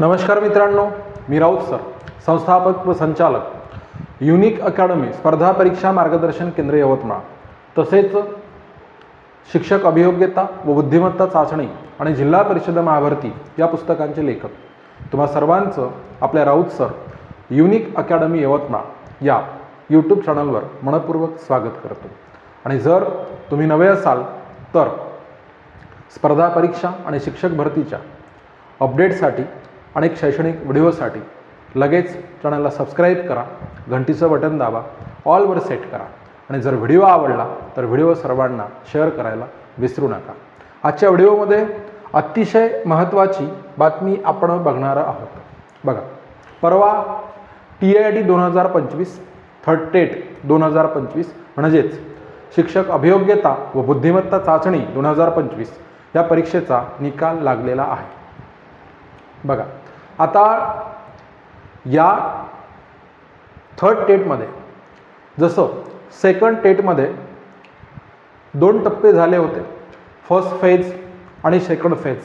नमस्कार मित्रांनो, मी राऊत सर, संस्थापक व संचालक युनिक अकॅडमी स्पर्धा परीक्षा मार्गदर्शन केंद्र यवतमाळ, तसेच शिक्षक अभियोग्यता व बुद्धिमत्ता चाचणी आणि जिल्हा परिषद महाभरती या पुस्तकांचे लेखक तुम्हा सर्वांचं आपल्या Raut sir unique academy Yavatmal या यूट्यूब चॅनलवर मनपूर्वक स्वागत करतो। आणि जर तुम्ही नवे असाल तर स्पर्धा परीक्षा आणि शिक्षक भरतीच्या अपडेटसाठी अनेक शैक्षणिक व्हिडिओसाठी लगेच चॅनलला सबस्क्राईब करा, घंटीचं बटन दाबा, ऑलवर सेट करा आणि जर व्हिडिओ आवडला तर व्हिडिओ सर्वांना शेअर करायला विसरू नका। आजच्या व्हिडिओमध्ये अतिशय महत्त्वाची बातमी आपण बघणार आहोत। बघा, परवा TIT 2025 थर्ड टेट 2025 म्हणजेच शिक्षक अभियोग्यता व बुद्धिमत्ता चाचणी 2025 या परीक्षेचा निकाल लागलेला आहे। बघा, आता या थर्ड टेटमध्ये जसं सेकंड टेटमध्ये 2 टप्पे झाले होते, फर्स्ट फेज आणि सेकंड फेज,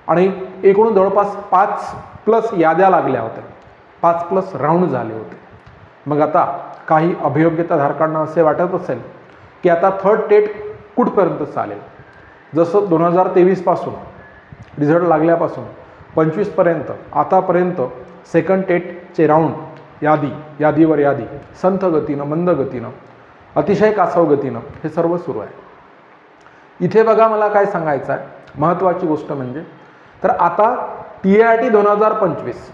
आणि एकूण जवळपास 5+ याद्या लागल्या होत्या, 5+ राऊंड झाले होते। मग आता काही अभियोग्यताधारकांना असे वाटत असेल की आता थर्ड टेट कुठपर्यंत चालेल। जसं 2023 पासून रिझल्ट लागल्यापासून 25 पर्यंत आतापर्यंत सेकंड टेटचे राऊंड यादीवर यादी संथ गतीनं, मंद गतीनं, अतिशय कासव गतीनं हे सर्व सुरू आहे। इथे बघा, मला काय सांगायचं आहे, महत्त्वाची गोष्ट म्हणजे तर आता TIT 2025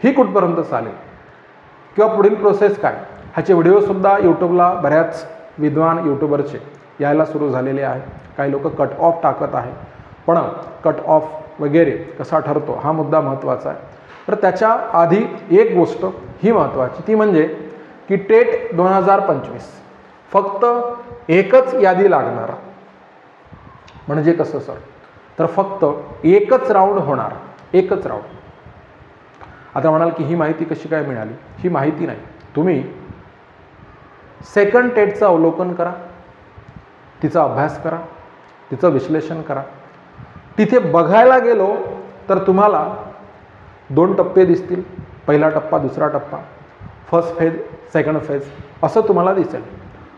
ही कुठपर्यंत चालेल किंवा पुढील प्रोसेस काय, ह्याचे व्हिडिओसुद्धा यूट्यूबला बऱ्याच विद्वान यूट्यूबरचे यायला सुरू झालेले आहे। काही लोक कट ऑफ टाकत आहे, पण कट ऑफ वगैरे कसा ठरतो हा मुद्दा महत्त्वाचा आहे। तर त्याच्या आधी एक गोष्ट ही महत्त्वाची, ती म्हणजे की टेट 2025 फक्त एकच यादी लागणार। म्हणजे कसं सर, तर फक्त एकच राऊंड होणार, एकच राऊंड। आता म्हणाल की ही माहिती कशी काय मिळाली? ही माहिती नाही, तुम्ही सेकंड टेटचं अवलोकन करा, तिचा अभ्यास करा, तिचं विश्लेषण करा। तिथे बघायला गेलो तर तुम्हाला 2 टप्पे दिसतील, पहिला टप्पा, दुसरा टप्पा, फर्स्ट फेज, सेकंड फेज असं तुम्हाला दिसेल।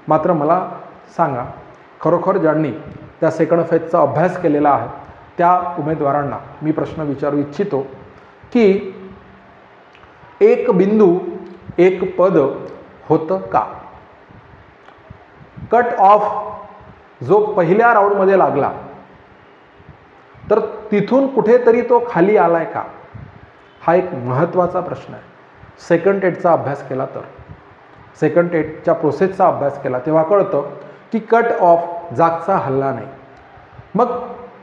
मात्र मला सांगा, खरोखर ज्यांनी त्या सेकंड फेजचा अभ्यास केलेला आहे त्या उमेदवारांना मी प्रश्न विचारू इच्छितो की एक बिंदू एक पद होतं का? कट ऑफ जो पहिल्या राऊंडमध्ये लागला तर तिथून कुठेतरी तो खाली आलाय का? हा एक महत्त्वाचा प्रश्न आहे। सेकंड टेटचा अभ्यास केला तर, सेकंड टेटच्या प्रोसेसचा अभ्यास केला तेव्हा कळतं की कट ऑफ जागचा हल्ला नाही। मग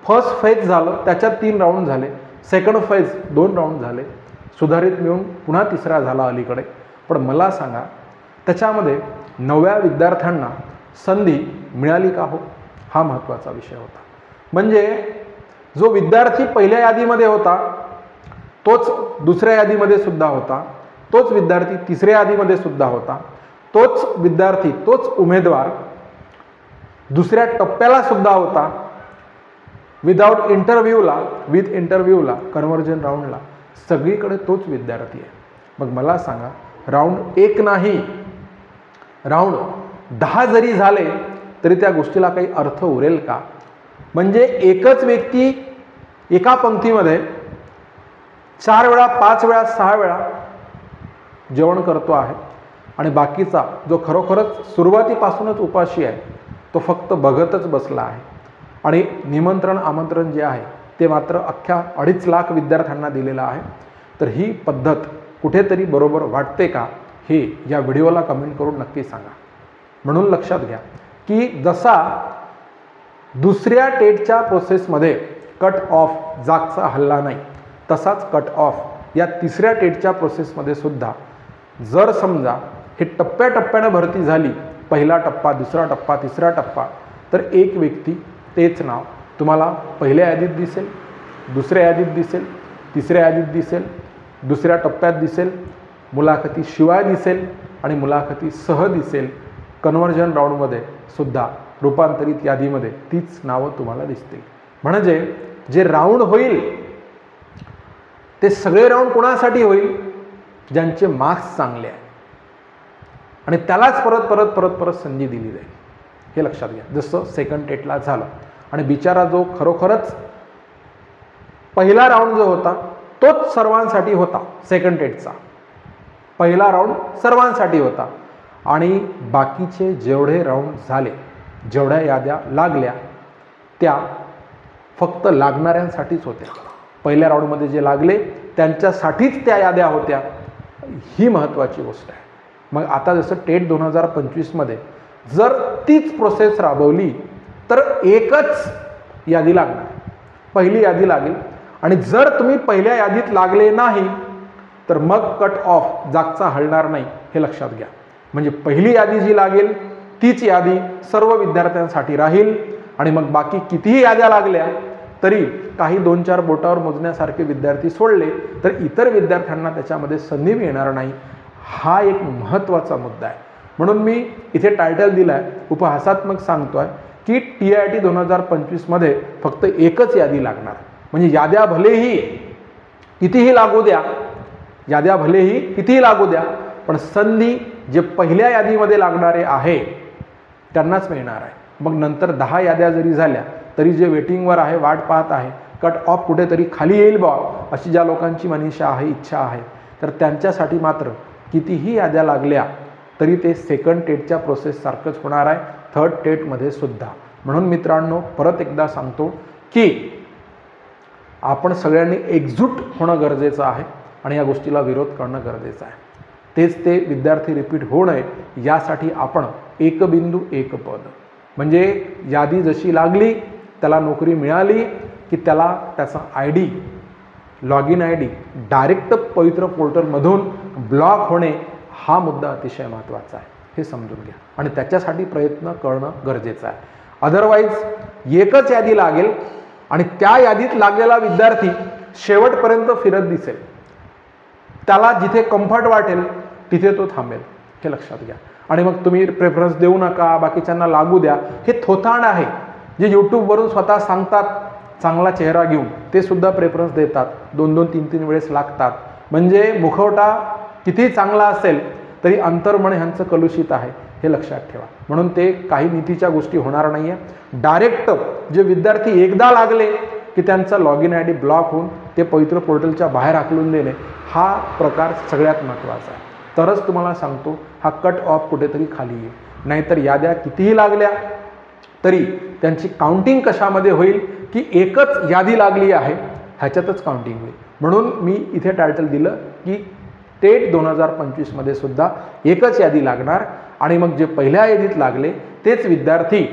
फर्स्ट फेज झालं, त्याच्यात 3 राऊंड झाले, सेकंड फेज 2 राऊंड झाले, सुधारित मिळून पुन्हा तिसरा झाला अलीकडे। पण मला सांगा, त्याच्यामध्ये नव्या विद्यार्थ्यांना संधी मिळाली का हो? हा महत्त्वाचा विषय होता। म्हणजे जो विद्यार्थी पहिल्या यादीमध्ये होता तोच दुसऱ्या यादीमध्ये सुद्धा होता, तोच विद्यार्थी तिसऱ्या यादीमध्ये सुद्धा होता, तोच विद्यार्थी, तोच उमेदवार दुसऱ्या टप्प्याला सुद्धा होता, विथ इंटरव्ह्यूला कन्व्हर्जन राऊंडला सगळीकडे तोच विद्यार्थी आहे। मग मला सांगा, राऊंड 1 नाही, राऊंड 10 जरी झाले तरी त्या गोष्टीला काही अर्थ उरेल का? म्हणजे एकच व्यक्ती एका पंक्तीमध्ये 4 वेळा, 5 वेळा, 6 वेळा जेवण करतो आहे आणि बाकीचा जो खरोखरच सुरुवातीपासूनच उपाशी आहे तो फक्त बघतच बसला आहे। आणि निमंत्रण आमंत्रण जे आहे ते मात्र अख्ख्या 2.5 लाख विद्यार्थ्यांना दिलेलं आहे। तर ही पद्धत कुठेतरी बरोबर वाटते का? हे या व्हिडिओला कमेंट करून नक्की सांगा। म्हणून लक्षात घ्या की जसा दुसऱ्या टेटच्या प्रोसेसमध्ये कट ऑफ जागचा हल्ला नाही, तसाच कट ऑफ या तिसऱ्या टेटच्या प्रोसेसमध्ये सुद्धा जर समजा हे टप्प्याटप्प्यानं भरती झाली, पहिला टप्पा, दुसरा टप्पा, तिसरा टप्पा, तर एक व्यक्ती तेच नाव तुम्हाला पहिल्या यादीत दिसेल, दुसऱ्या यादीत दिसेल, तिसऱ्या यादीत दिसेल, दुसऱ्या टप्प्यात दिसेल, मुलाखती शिवाय दिसेल आणि मुलाखती सह दिसेल, कन्व्हर्जन राऊंडमध्ये सुद्धा रूपांतरित यादीमध्ये तीच नावं तुम्हाला दिसतील। म्हणजे जे राऊंड होईल ते सगळे राऊंड कोणासाठी होईल? ज्यांचे मार्क्स चांगले आहे आणि त्यालाच परत परत परत परत संधी दिली जाईल, हे लक्षात घ्या. जसं सेकंड टेटला झालं आणि बिचारा जो खरोखरच पहिला राऊंड जो होता तोच सर्वांसाठी होता. सेकंड टेटचा पहिला राऊंड सर्वांसाठी होता आणि बाकीचे जेवढे राऊंड झाले, जेवढ्या याद्या लागल्या त्या फक्त लागणाऱ्यांसाठीच होत्या. पहिल्या राऊंडमध्ये जे लागले त्यांच्यासाठीच त्या याद्या होत्या. ही महत्त्वाची गोष्ट आहे. मग आता जसं टेट 2025मध्ये जर तीच प्रोसेस राबवली तर एकच यादी लागणार, पहिली यादी लागेल आणि जर तुम्ही पहिल्या यादीत लागले नाही तर मग कट ऑफ जागचा हलणार नाही, हे लक्षात घ्या. म्हणजे पहिली यादी जी लागेल तीच यादी सर्व विद्यार्थ्यांसाठी राहील आणि मग बाकी कितीही याद्या लागल्या तरी काही 2-4 बोटावर मोजण्यासारखे विद्यार्थी सोडले तर इतर विद्यार्थ्यांना त्याच्यामध्ये संधी मिळणार नाही. हा एक महत्त्वाचा मुद्दा आहे. म्हणून मी इथे टायटल दिला आहे, उपहासात्मक सांगतोय की TIT 2025मध्ये फक्त एकच यादी लागणार. म्हणजे याद्या भलेही कितीही लागू द्या, याद्या भलेही कितीही लागू द्या, पण संधी जे पहिल्या यादीमध्ये लागणारे आहे त्यांनाच मिळणार आहे. मग नंतर 10 याद्या जरी झाल्या तरी जे वेटिंगवर आहे, वाट पाहत आहे, कट ऑफ कुठेतरी खाली येईल बा अशी ज्या लोकांची मनीषा आहे, इच्छा आहे, तर त्यांच्यासाठी मात्र कितीही याद्या लागल्या तरी ते सेकंड टेटच्या प्रोसेससारखंच होणार आहे, थर्ड टेटमध्ये सुद्धा. म्हणून मित्रांनो परत एकदा सांगतो की आपण सगळ्यांनी एकजूट होणं गरजेचं आहे आणि या गोष्टीला विरोध करणं गरजेचं आहे. तेच ते विद्यार्थी रिपीट होऊ नये यासाठी आपण एक बिंदू एक पद, म्हणजे यादी जशी लागली त्याला नोकरी मिळाली की त्याला त्याचा ID, लॉगिन ID डायरेक्ट पवित्र पोर्टलमधून ब्लॉक होणे हा मुद्दा अतिशय महत्त्वाचा आहे, हे समजून घ्या आणि त्याच्यासाठी प्रयत्न करणं गरजेचं आहे. अदरवाईज एकच यादी लागेल आणि त्या यादीत लागलेला विद्यार्थी शेवटपर्यंत फिरत दिसेल, त्याला जिथे कम्फर्ट वाटेल तिथे तो थांबेल, हे लक्षात घ्या. आणि मग तुम्ही प्रेफरन्स देऊ नका, बाकीच्यांना लागू द्या, हे थोतांड आहे. जे यूट्यूबवरून स्वतः सांगतात चांगला चेहरा घेऊन ते सुद्धा प्रेफरन्स देतात, 2-2, 3-3 वेळेस लागतात. म्हणजे मुखवटा किती चांगला असेल तरी अंतर्मन ह्यांचं कलुषित आहे, हे लक्षात ठेवा. म्हणून ते काही नीतीच्या गोष्टी होणार नाही आहे. डायरेक्ट जे विद्यार्थी एकदा लागले की त्यांचा लॉगिन ID ब्लॉक होऊन ते पवित्र पोर्टलच्या बाहेर हाकलून देणे हा प्रकार सगळ्यात महत्त्वाचा आहे. तरच तुम्हाला सांगतो हा कट ऑफ कुठेतरी खाली येईल. नाहीतर याद्या कितीही लागल्या तरी त्यांची काउंटिंग कशामध्ये होईल की एकच यादी लागली आहे ह्याच्यातच काउंटिंग होईल. म्हणून मी इथे टायटल दिलं की टेट 2025मध्ये सुद्धा एकच यादी लागणार आणि मग जे पहिल्या यादीत लागले तेच विद्यार्थी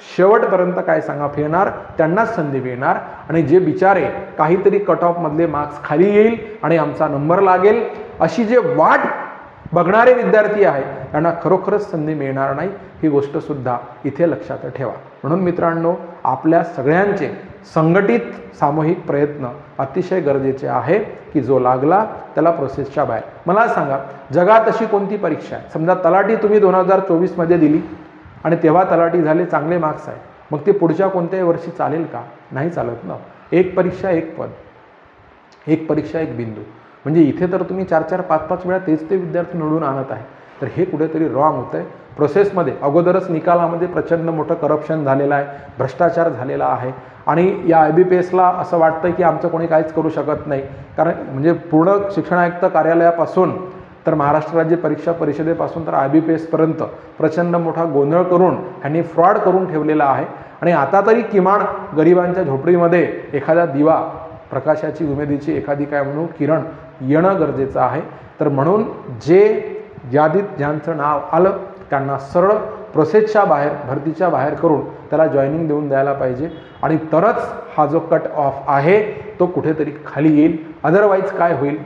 शेवटपर्यंत काय सांगा फिरणार, त्यांनाच संधी मिळणार. आणि जे बिचारे काहीतरी कट ऑफमधले मार्क्स खाली येईल आणि आमचा नंबर लागेल अशी जे वाट बघणारे विद्यार्थी आहे त्यांना खरोखरच संधी मिळणार नाही, ही गोष्टसुद्धा इथे लक्षात ठेवा. म्हणून मित्रांनो आपल्या सगळ्यांचे संघटित सामूहिक प्रयत्न अतिशय गरजेचे आहे की जो लागला त्याला प्रोसेसच्या बाहेर. मला सांगा जगात अशी कोणती परीक्षा आहे, समजा तलाठी तुम्ही 2024मध्ये दिली आणि तेव्हा तलाठी झाले, चांगले मार्क्स आहे, मग ते पुढच्या कोणत्याही वर्षी चालेल का? नाही चालत ना. एक परीक्षा एक पद, एक परीक्षा एक बिंदू. म्हणजे इथे तर तुम्ही 4-4, 5-5 वेळा तेच ते विद्यार्थी निवडून आणत आहे, तर हे कुठेतरी रॉंग होतं आहे. प्रोसेसमध्ये अगोदरच निकालामध्ये प्रचंड मोठं करप्शन झालेलं आहे, भ्रष्टाचार झालेला आहे आणि या IBPSला असं वाटतं की आमचं कोणी काहीच करू शकत नाही. कारण म्हणजे पूर्ण शिक्षण आयुक्त कार्यालयापासून तर महाराष्ट्र राज्य परीक्षा परिषदेपासून तर IBPSपर्यंत प्रचंड मोठा गोंधळ करून ह्यांनी फ्रॉड करून ठेवलेला आहे. आणि आता तरी किमान गरिबांच्या झोपडीमध्ये एखादा दिवा, प्रकाशाची उमेदीची एखादी काय म्हणू किरण येणं गरजेचं आहे. तर म्हणून जे यादीत ज्यांचं नाव आलं त्यांना सरळ प्रोसेसच्या बाहेर, भरतीच्या बाहेर करून त्याला जॉईनिंग देऊन द्यायला पाहिजे आणि तरच हा जो कट ऑफ आहे तो कुठेतरी खाली येईल. अदरवाईज काय होईल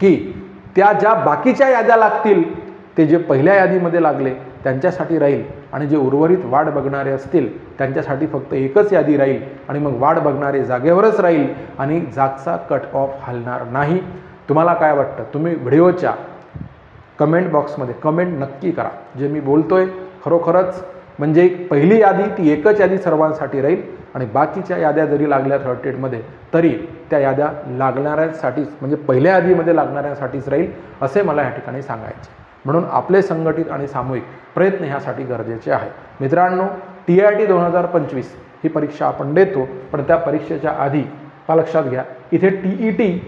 की त्या ज्या बाकीच्या याद्या लागतील ते जे पहिल्या यादीमध्ये लागले त्यांच्यासाठी राहील आणि जे उर्वरित वाट बघणारे असतील त्यांच्यासाठी फक्त एकच यादी राहील आणि मग वाट बघणारे जागेवरच राहील आणि जागचा कट ऑफ हलणार नाही. तुम्हाला काय वाटतं? तुम्ही व्हिडिओच्या कमेंट बॉक्समध्ये कमेंट नक्की करा. जे मी बोलतोय खरोखरच म्हणजे पहिली यादी ती एकच यादी सर्वांसाठी राहील आणि बाकीच्या याद्या जरी लागल्या थर्ड टेटमध्ये तरी त्या याद्या लागणाऱ्यांसाठीच, म्हणजे पहिल्या यादीमध्ये लागणाऱ्यांसाठीच राहील असे मला या ठिकाणी सांगायचे. म्हणून आपले संघटित आणि सामूहिक प्रयत्न ह्यासाठी गरजेचे आहे. मित्रांनो, TIT 2025 ही परीक्षा आपण देतो, पण त्या परीक्षेच्या आधी लक्षात घ्या इथे TET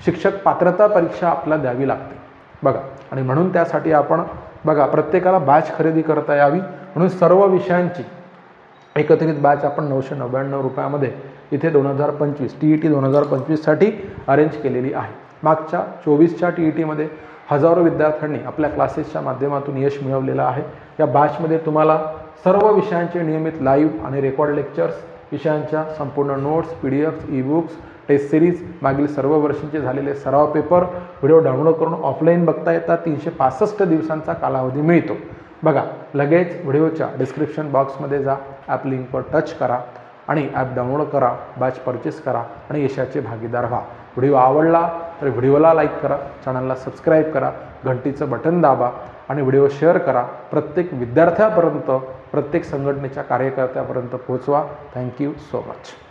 शिक्षक पात्रता परीक्षा आपल्याला द्यावी लागते बघा. आणि म्हणून त्यासाठी आपण बघा प्रत्येकाला बॅच खरेदी करता यावी म्हणून सर्व विषयांची एकत्रित बॅच आपण 999 रुपयामध्ये इथे 2025 TET 2025साठी अरेंज केलेली आहे. मागच्या 24च्या TETमध्ये हजारो विद्यार्थ्यांनी आपल्या क्लासेसच्या माध्यमातून यश मिळवलेलं आहे. या बॅचमध्ये तुम्हाला सर्व विषयांचे नियमित लाईव्ह आणि रेकॉर्ड लेक्चर्स, विषयांच्या संपूर्ण notes, PDFs, ebooks, test series, मागील सर्व वर्षांचे झालेले सराव पेपर, व्हिडिओ डाउनलोड करून ऑफलाईन बघता येतात. 365 दिवसांचा कालावधी मिळतो बघा. लगेच व्हिडिओच्या डिस्क्रिप्शन बॉक्समध्ये जा, ॲप लिंकवर टच करा आणि ॲप डाउनलोड करा, बॅच परचेस करा आणि यशाचे भागीदार व्हा. व्हिडिओ आवडला तर व्हिडिओला लाईक करा, चॅनलला सबस्क्राईब करा, घंटीचं बटन दाबा आणि व्हिडिओ शेअर करा. प्रत्येक विद्यार्थ्यापर्यंत, प्रत्येक संघटनेच्या कार्यकर्त्यापर्यंत पोहोचवा. Thank you so much.